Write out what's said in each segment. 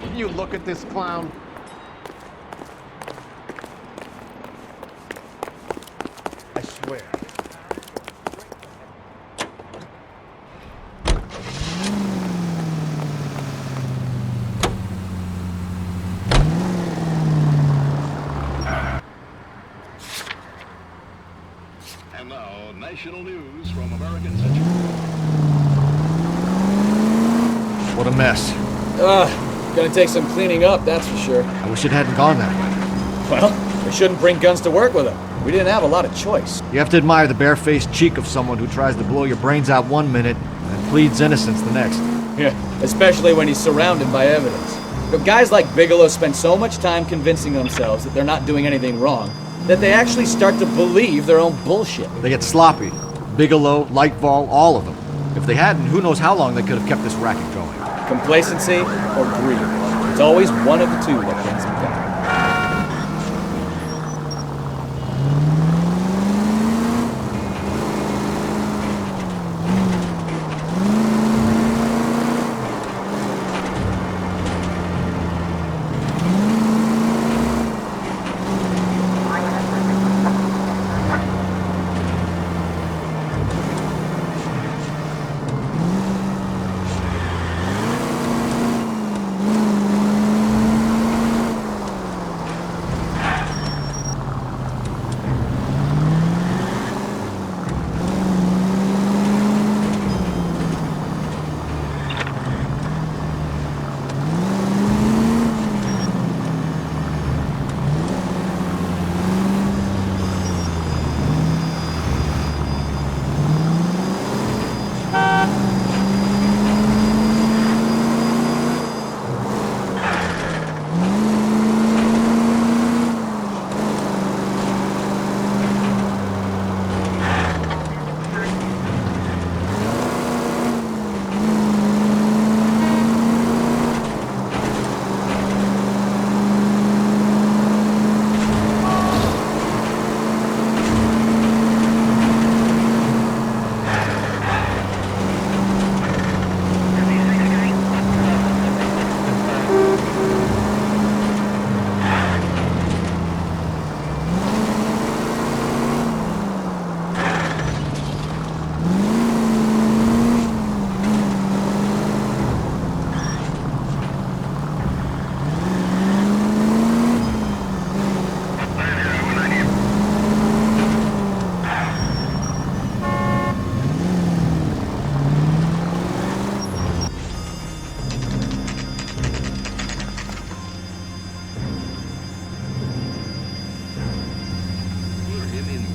Can you look at this clown? I swear. And now, national news from American Century. What a mess. Gonna take some cleaning up, that's for sure. I wish it hadn't gone that way. Well, we shouldn't bring guns to work with them. We didn't have a lot of choice. You have to admire the barefaced cheek of someone who tries to blow your brains out one minute and pleads innocence the next. Yeah, especially when he's surrounded by evidence. But guys like Bigelow spend so much time convincing themselves that they're not doing anything wrong that they actually start to believe their own bullshit. They get sloppy. Bigelow, Lightball, all of them. If they hadn't, who knows how long they could have kept this racket going. Complacency or greed. It's always one of the two that brings them down.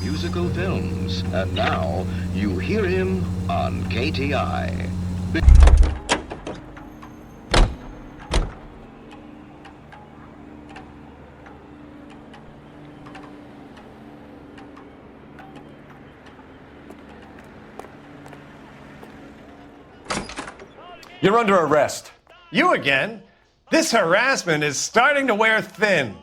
Musical films, and now you hear him on KTI. You're under arrest. You again? This harassment is starting to wear thin.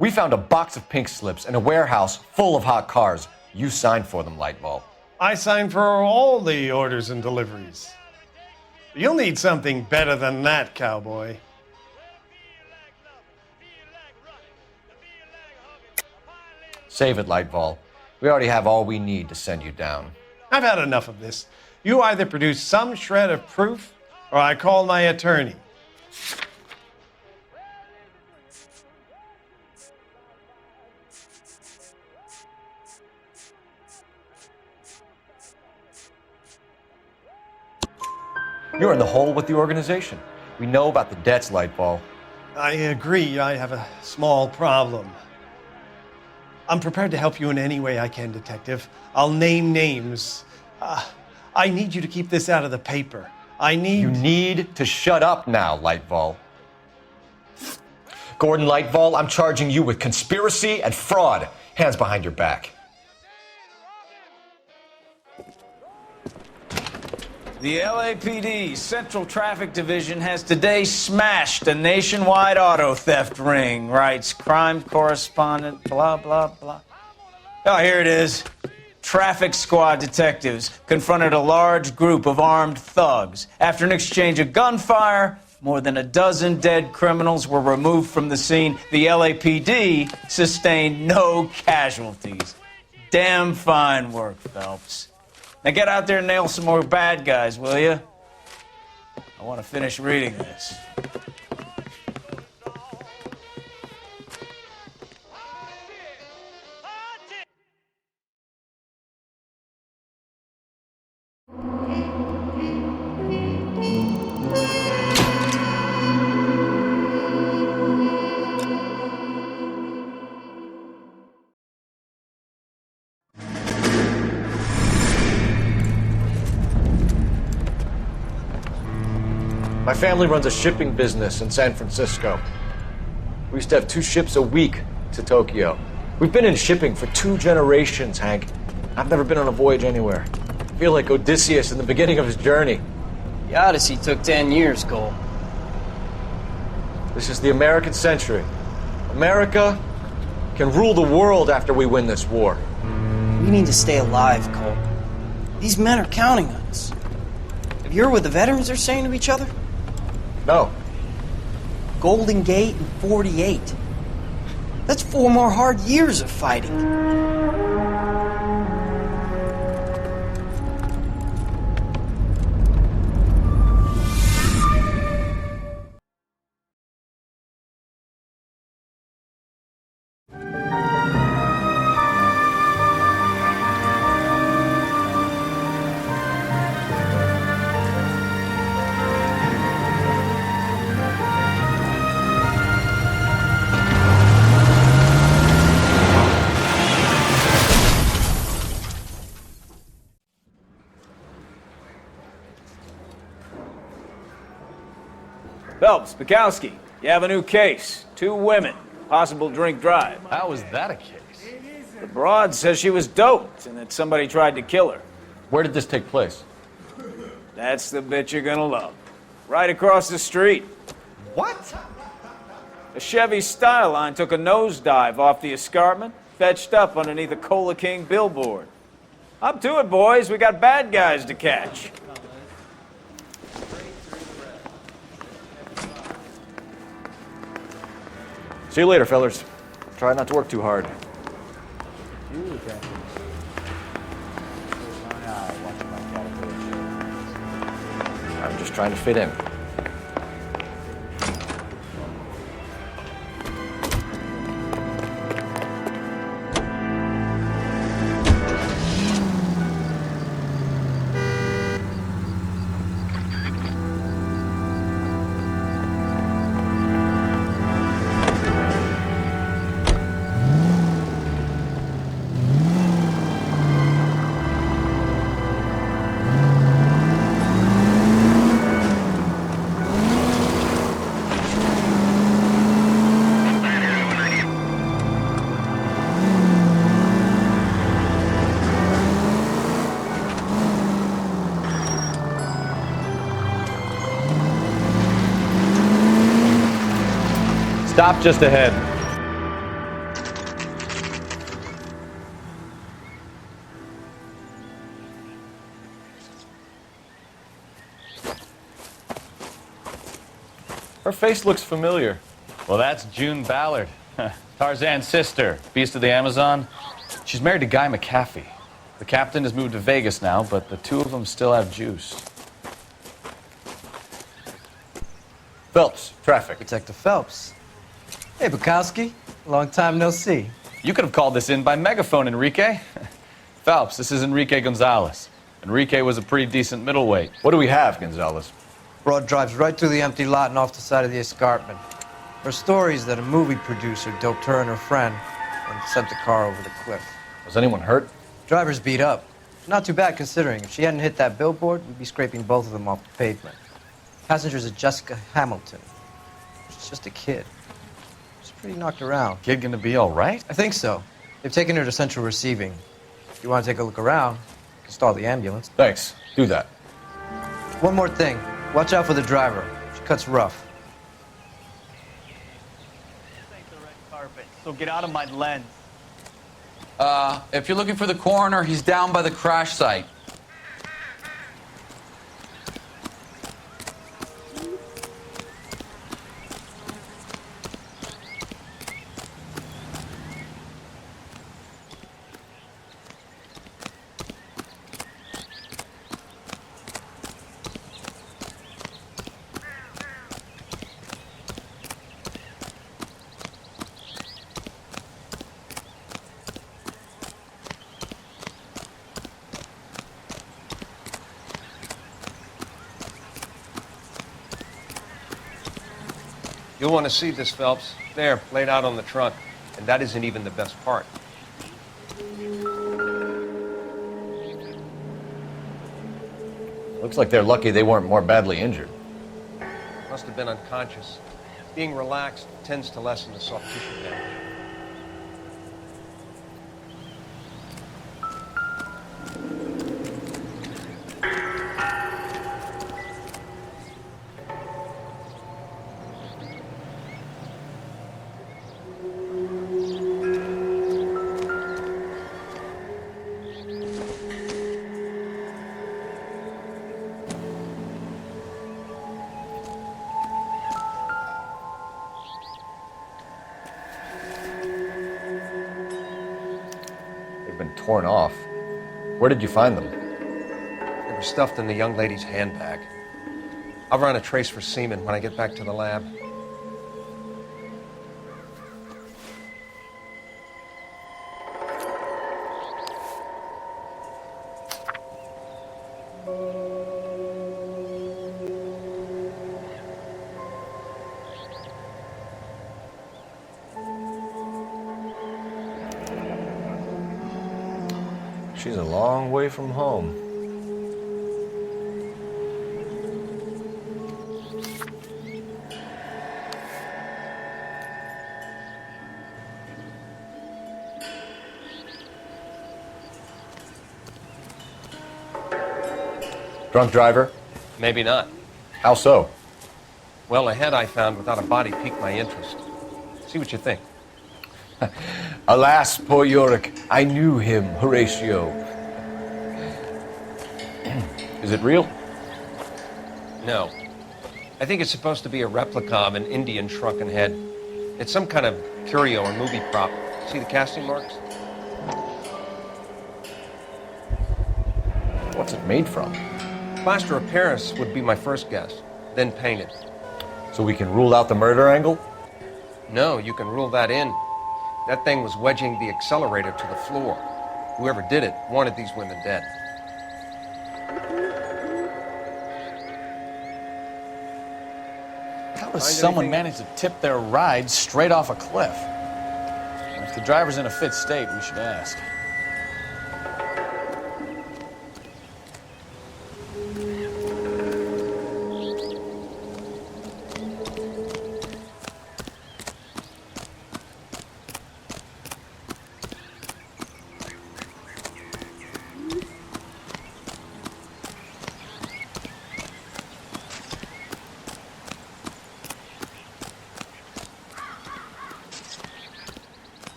We found a box of pink slips in a warehouse full of hot cars. You signed for them, Lightball. I signed for all the orders and deliveries. You'll need something better than that, cowboy. Save it, Lightball. We already have all we need to send you down. I've had enough of this. You either produce some shred of proof, or I call my attorney. You're in the hole with the organization. We know about the debts, Lightball. I agree, I have a small problem. I'm prepared to help you in any way I can, Detective. I'll name names. I need you to keep this out of the paper. You need to shut up now, Lightball. Gordon Lightval, I'm charging you with conspiracy and fraud. Hands behind your back. The LAPD Central Traffic Division has today smashed a nationwide auto theft ring, writes crime correspondent, blah, blah, blah. Oh, here it is. Traffic squad detectives confronted a large group of armed thugs. After an exchange of gunfire, more than a dozen dead criminals were removed from the scene. The LAPD sustained no casualties. Damn fine work, Phelps. Now get out there and nail some more bad guys, will you? I want to finish reading this. My family runs a shipping business in San Francisco. We used to have 2 ships a week to Tokyo. We've been in shipping for 2 generations, Hank. I've never been on a voyage anywhere. I feel like Odysseus in the beginning of his journey. The Odyssey took 10 years, Cole. This is the American century. America can rule the world after we win this war. We need to stay alive, Cole. These men are counting on us. Have you heard what the veterans are saying to each other? No. Golden Gate and 48. That's 4 more hard years of fighting. Phelps, Bukowski, you have a new case. 2 women, possible drink drive. How is that a case? The broad says she was doped and that somebody tried to kill her. Where did this take place? That's the bit you're gonna love. Right across the street. What? A Chevy Styline took a nosedive off the escarpment, fetched up underneath a Cola King billboard. Up to it, boys. We got bad guys to catch. See you later, fellers. Try not to work too hard. I'm just trying to fit in. Stop just ahead. Her face looks familiar. Well, that's June Ballard, Tarzan's sister, beast of the Amazon. She's married to Guy McAfee. The captain has moved to Vegas now, but the 2 of them still have juice. Phelps, traffic. Detective Phelps. Hey, Bukowski. Long time no see. You could have called this in by megaphone, Enrique. Phelps, this is Enrique Gonzalez. Enrique was a pretty decent middleweight. What do we have, Gonzalez? Broad drives right through the empty lot and off the side of the escarpment. Her story is that a movie producer doped her and her friend and sent the car over the cliff. Was anyone hurt? Driver's beat up. Not too bad considering. If she hadn't hit that billboard, we'd be scraping both of them off the pavement. Passenger's a Jessica Hamilton. She's just a kid. pretty knocked around. Kid gonna be all right? I think so. They've taken her to central receiving. If you want to take a look around, you can stall the ambulance. Thanks. Do that. One more thing. Watch out for the driver. She cuts rough. This ain't the red carpet, so get out of my lens. If you're looking for the coroner, he's down by the crash site. You'll want to see this, Phelps. There, laid out on the trunk. And that isn't even the best part. Looks like they're lucky they weren't more badly injured. Must have been unconscious. Being relaxed tends to lessen the soft tissue damage. Been torn off. Where did you find them? They were stuffed in the young lady's handbag. I'll run a trace for semen when I get back to the lab. She's a long way from home. Drunk driver? Maybe not. How so? Well, a head I found without a body piqued my interest. See what you think. Alas, poor Yorick, I knew him, Horatio. Is it real? No. I think it's supposed to be a replica of an Indian shrunken head. It's some kind of curio or movie prop. See the casting marks? What's it made from? Plaster of Paris would be my first guess, then painted. So we can rule out the murder angle? No, you can rule that in. That thing was wedging the accelerator to the floor. Whoever did it wanted these women dead. How does someone manage to tip their ride straight off a cliff? If the driver's in a fit state, we should ask.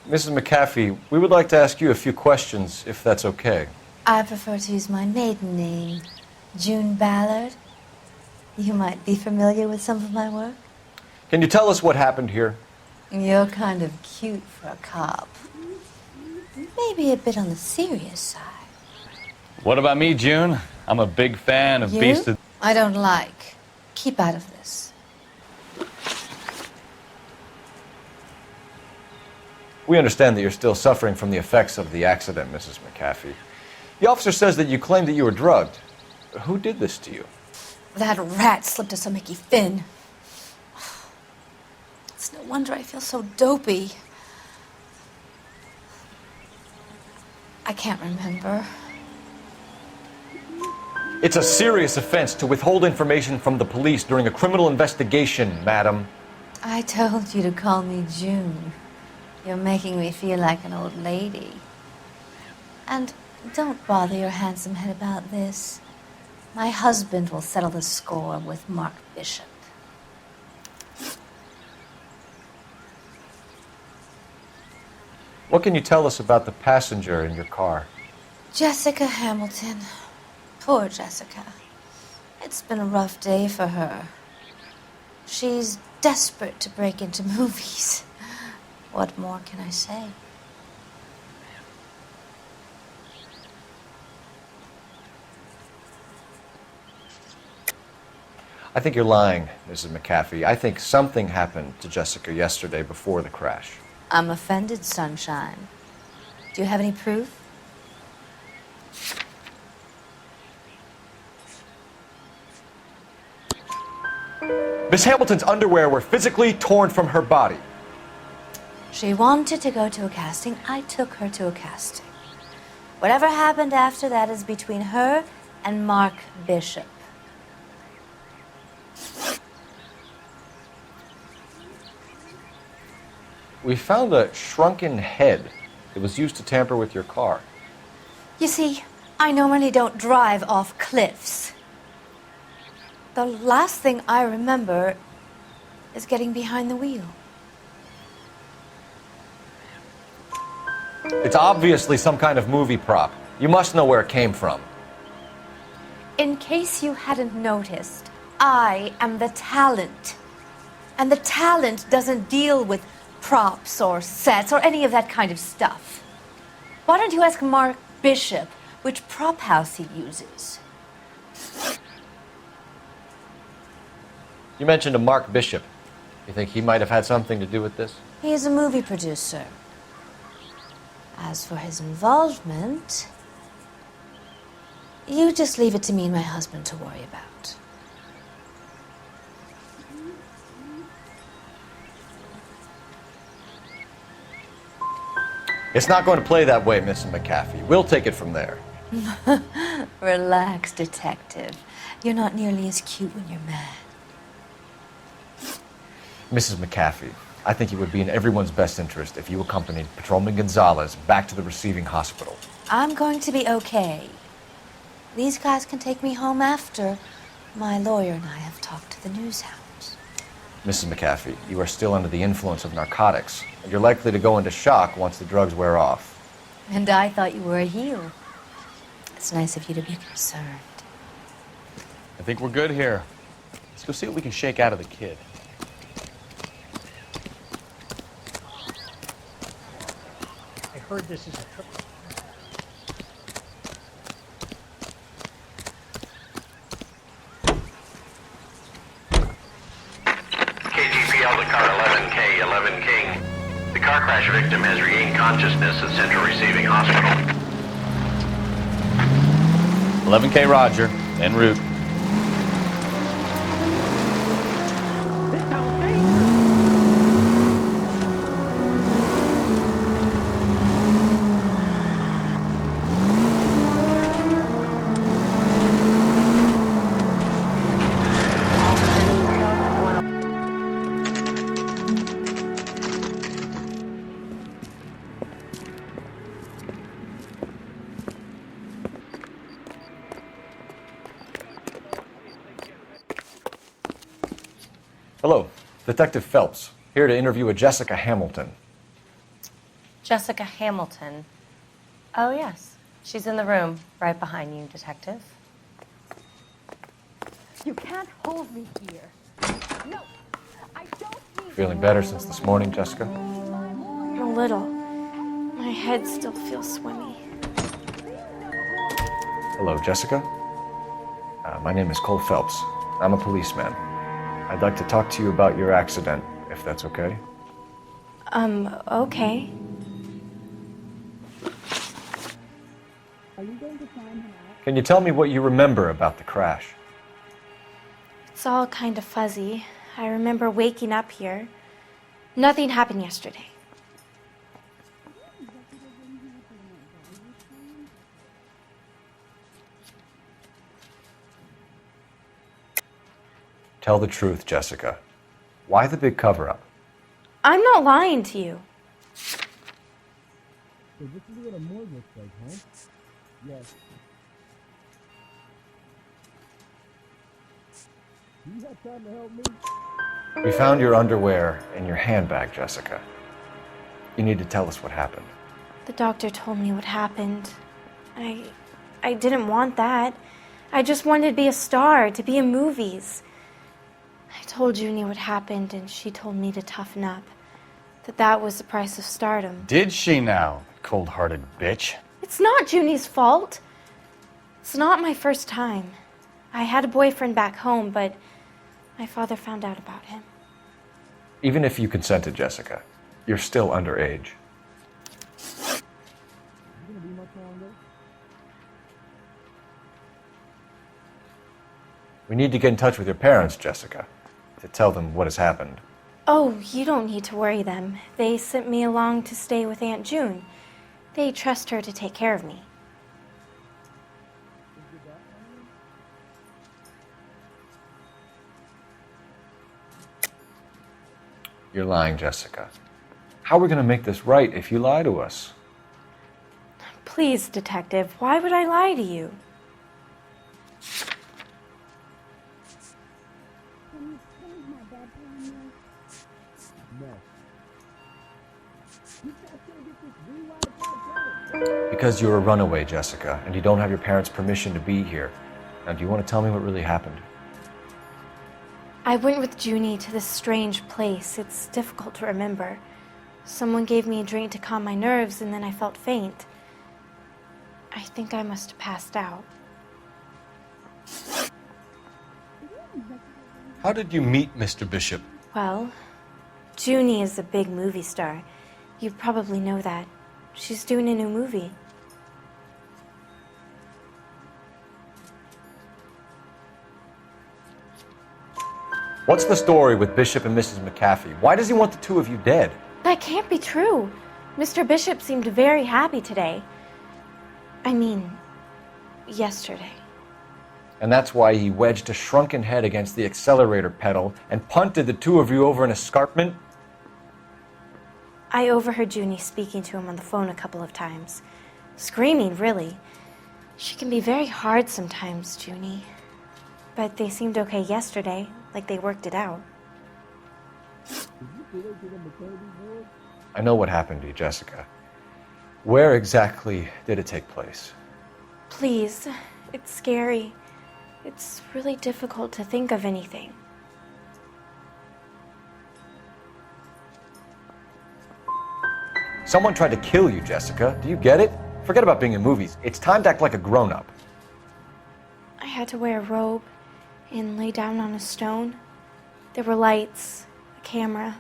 Mrs. McAfee, we would like to ask you a few questions, if that's okay. I prefer to use my maiden name, June Ballard. You might be familiar with some of my work. Can you tell us what happened here? You're kind of cute for a cop. Maybe a bit on the serious side. What about me, June? I'm a big fan of Beast of... I don't like. Keep out of this. We understand that you're still suffering from the effects of the accident, Mrs. McAfee. The officer says that you claimed that you were drugged. Who did this to you? That rat slipped us a Mickey Finn. It's no wonder I feel so dopey. I can't remember. It's a serious offense to withhold information from the police during a criminal investigation, madam. I told you to call me June. You're making me feel like an old lady. And don't bother your handsome head about this. My husband will settle the score with Mark Bishop. What can you tell us about the passenger in your car? Jessica Hamilton. Poor Jessica. It's been a rough day for her. She's desperate to break into movies. What more can I say? I think you're lying, Mrs. McAfee. I think something happened to Jessica yesterday before the crash. I'm offended, Sunshine. Do you have any proof? Miss Hamilton's underwear were physically torn from her body. She wanted to go to a casting. I took her to a casting. Whatever happened after that is between her and Mark Bishop. We found a shrunken head that was used to tamper with your car. You see, I normally don't drive off cliffs. The last thing I remember is getting behind the wheel. It's obviously some kind of movie prop. You must know where it came from. In case you hadn't noticed, I am the talent. And the talent doesn't deal with props or sets or any of that kind of stuff. Why don't you ask Mark Bishop which prop house he uses? You mentioned a Mark Bishop. You think he might have had something to do with this? He is a movie producer. As for his involvement, you just leave it to me and my husband to worry about. It's not going to play that way, Mrs. McAfee. We'll take it from there. Relax, detective. You're not nearly as cute when you're mad. Mrs. McAfee, I think it would be in everyone's best interest if you accompanied Patrolman Gonzalez back to the receiving hospital. I'm going to be okay. These guys can take me home after. My lawyer and I have talked to the news hounds. Mrs. McAfee, you are still under the influence of narcotics, and you're likely to go into shock once the drugs wear off. And I thought you were a heel. It's nice of you to be concerned. I think we're good here. Let's go see what we can shake out of the kid. I heard this is a trip. KGPL to car 11K, 11 King. The car crash victim has regained consciousness at Central Receiving Hospital. 11K Roger, en route. Hello, Detective Phelps, here to interview a Jessica Hamilton. Jessica Hamilton. Oh, yes. She's in the room, right behind you, Detective. You can't hold me here. No, I don't need... Feeling better since this morning, Jessica? A little. My head still feels swimmy. Hello, Jessica. My name is Cole Phelps. I'm a policeman. I'd like to talk to you about your accident, if that's okay. Okay. Can you tell me what you remember about the crash? It's all kind of fuzzy. I remember waking up here. Nothing happened yesterday. Tell the truth, Jessica. Why the big cover-up? I'm not lying to you. So this is what a morgue looks like, huh? Yes. Do you have time to help me? We found your underwear in your handbag, Jessica. You need to tell us what happened. The doctor told me what happened. I didn't want that. I just wanted to be a star, to be in movies. I told Junie what happened, and she told me to toughen up. That was the price of stardom. Did she now, cold-hearted bitch? It's not Junie's fault. It's not my first time. I had a boyfriend back home, but my father found out about him. Even if you consented, Jessica, you're still underage. We need to get in touch with your parents, Jessica, to tell them what has happened. Oh, you don't need to worry them. They sent me along to stay with Aunt June. They trust her to take care of me. You're lying, Jessica. How are we going to make this right if you lie to us? Please, Detective, why would I lie to you? Because you're a runaway, Jessica, and you don't have your parents' permission to be here. Now, do you want to tell me what really happened? I went with Junie to this strange place. It's difficult to remember. Someone gave me a drink to calm my nerves, and then I felt faint. I think I must have passed out. How did you meet Mr. Bishop? Well, Junie is a big movie star. You probably know that. She's doing a new movie. What's the story with Bishop and Mrs. McAfee? Why does he want the two of you dead? That can't be true. Mr. Bishop seemed very happy today. I mean, yesterday. And that's why he wedged a shrunken head against the accelerator pedal and punted the two of you over an escarpment? I overheard Junie speaking to him on the phone a couple of times. Screaming, really. She can be very hard sometimes, Junie. But they seemed okay yesterday, like they worked it out. I know what happened to you, Jessica. Where exactly did it take place? Please, it's scary. It's really difficult to think of anything. Someone tried to kill you, Jessica. Do you get it? Forget about being in movies. It's time to act like a grown-up. I had to wear a robe and lay down on a stone. There were lights, a camera.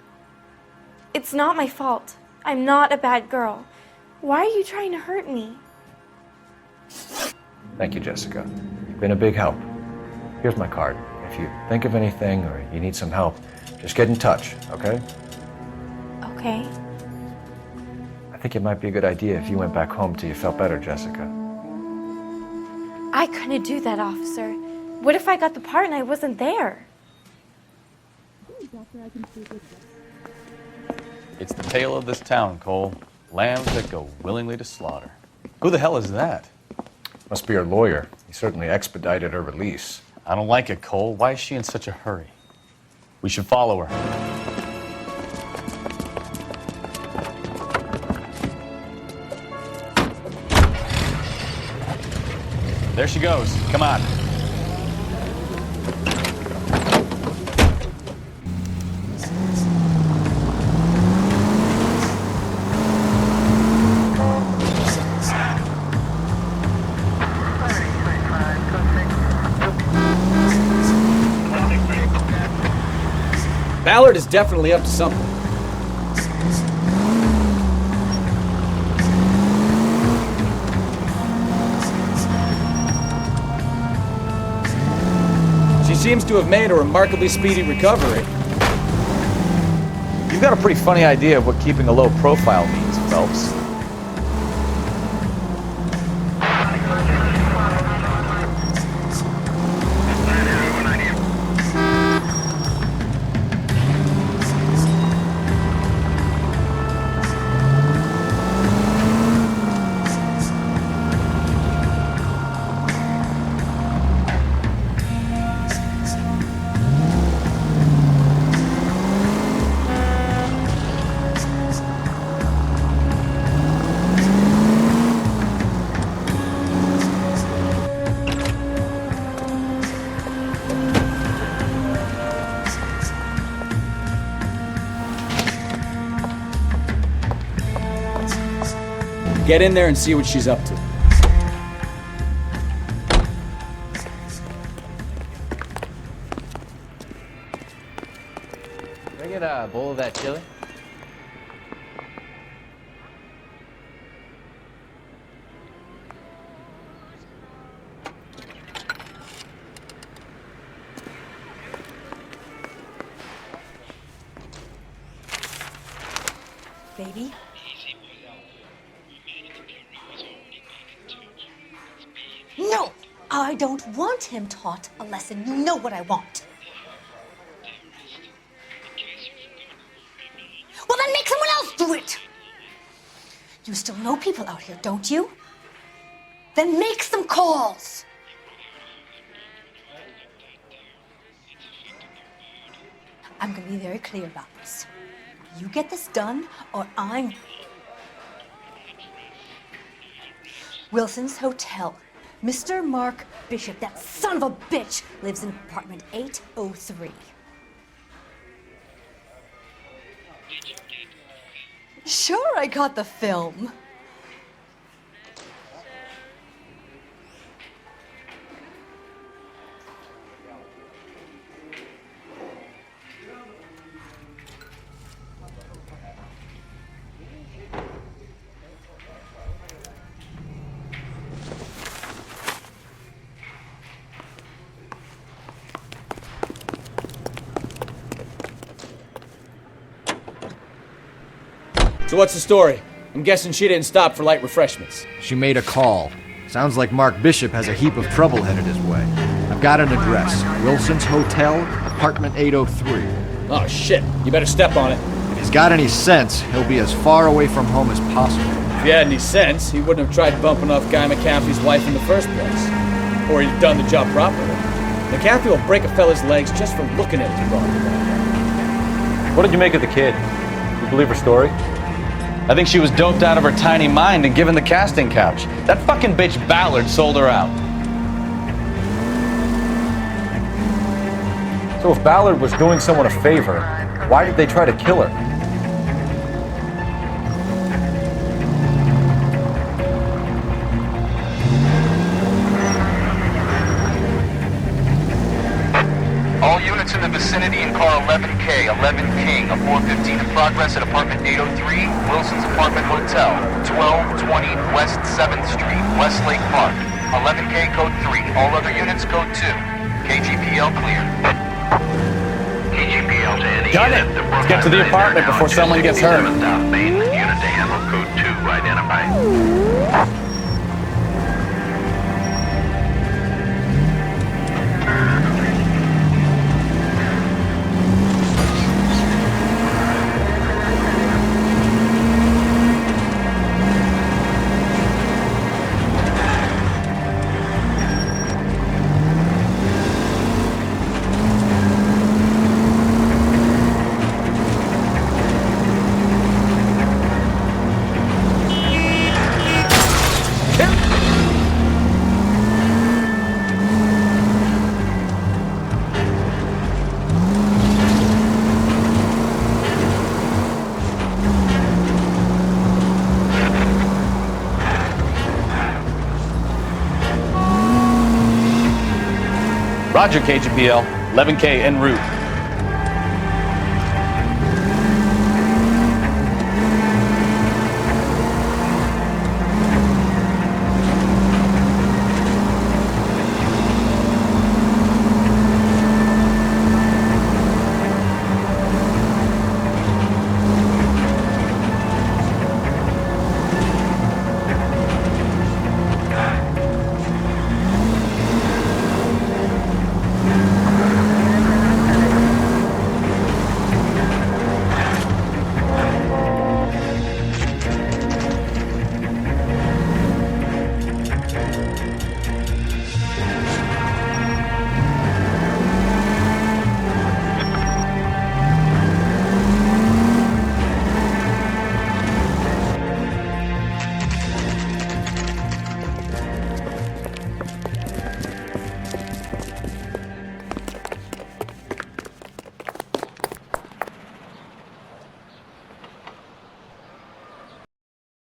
It's not my fault. I'm not a bad girl. Why are you trying to hurt me? Thank you, Jessica. You've been a big help. Here's my card. If you think of anything or you need some help, just get in touch, okay? Okay. I think it might be a good idea if you went back home till you felt better, Jessica. I couldn't do that, officer. What if I got the part and I wasn't there? It's the tale of this town, Cole. Lambs that go willingly to slaughter. Who the hell is that? Must be her lawyer. He certainly expedited her release. I don't like it, Cole. Why is she in such a hurry? We should follow her. There she goes. Come on. Ballard is definitely up to something. She seems to have made a remarkably speedy recovery. You've got a pretty funny idea of what keeping a low profile means, Phelps. get in there and see what she's up to. Can I get a bowl of that chili? Baby? No! I don't want him taught a lesson. You know what I want. Well, then make someone else do it! You still know people out here, don't you? Then make some calls! I'm gonna be very clear about this. You get this done, or I'm... Wilson's Hotel. Mr. Mark Bishop, that son of a bitch, lives in apartment 803. Sure, I got the film. So what's the story? I'm guessing she didn't stop for light refreshments. She made a call. Sounds like Mark Bishop has a heap of trouble headed his way. I've got an address. Wilson's Hotel, apartment 803. Oh shit, you better step on it. If he's got any sense, he'll be as far away from home as possible. If he had any sense, he wouldn't have tried bumping off Guy McCaffrey's wife in the first place. Or he'd have done the job properly. McCaffrey will break a fella's legs just for looking at his body. What did you make of the kid? You believe her story? I think she was doped out of her tiny mind and given the casting couch. That fucking bitch Ballard sold her out. So if Ballard was doing someone a favor, why did they try to kill her? All units in the vicinity in car 11K, 11 King, a 415 in progress at apartment 803, Wilson's Apartment Hotel, 1220 West 7th Street, Westlake Park. 11K code 3, all other units code 2. KGPL clear. KGPL to any Got it! unit. Let's get to the apartment before someone gets hurt. Main unit to handle code 2 identified. Roger, KGPL. 11K en route.